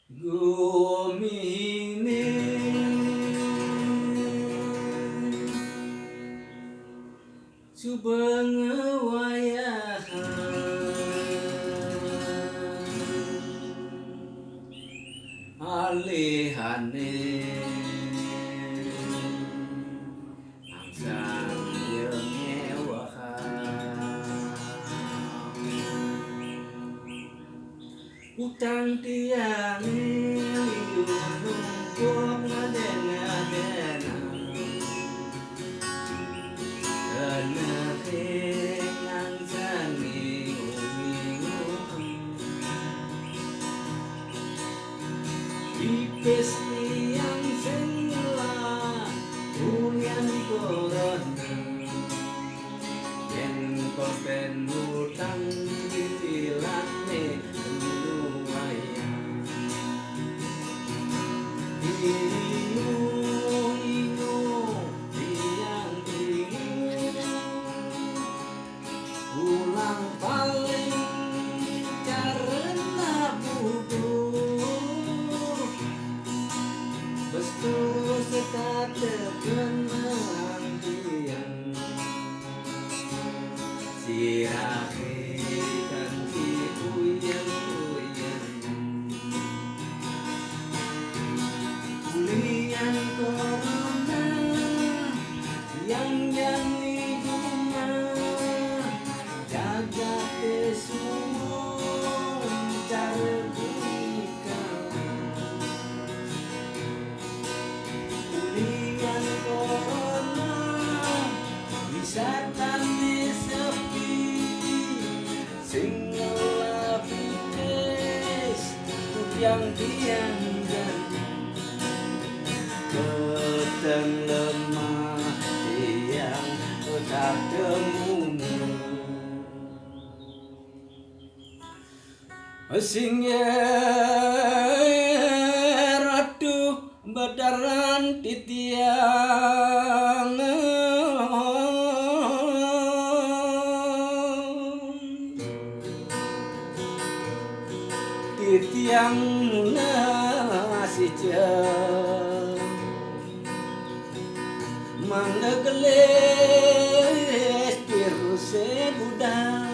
Gumine Subang wayahan alihane angsang utang tiang liu numpuk ngaden-ngaden keneh angsang ngingu-ngingu ipis tiang sengela unian corona yen kompen utang ditilane pulang paling karena butuh bestu sekate penantian sirahe kan si uyen-uyen ulian corona yang jadi rumah jaga semua cara ulian corona bisa tani sepi single lapis yang diangkat keteng lemah yang tak temu asingnya ratu badaran titiang titiang nasi jam manggeles virus budal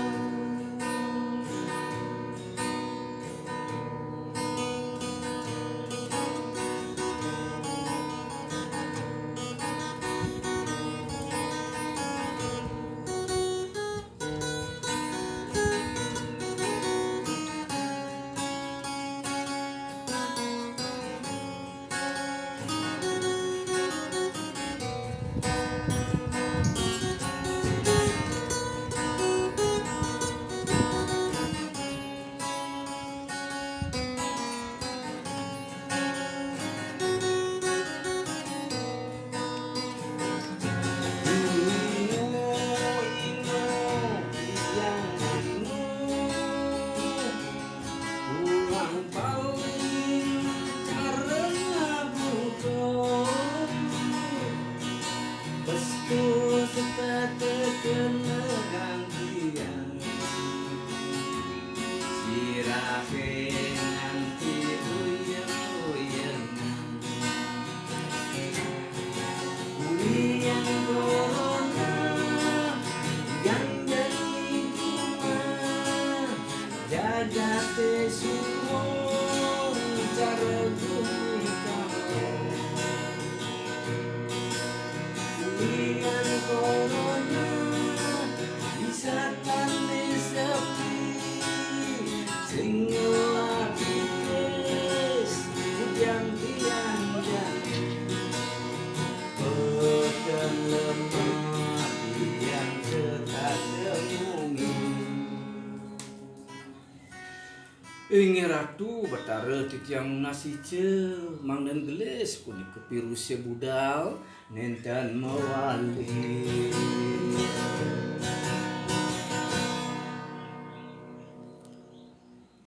jagate semua cara ulian corona bisa tani sepi single lapis yang dianjak pedang lemah yang sekat demumi ingin ratu betara titiang nasi ce mangdan gelis kuning kepirusnya budal nentan mewali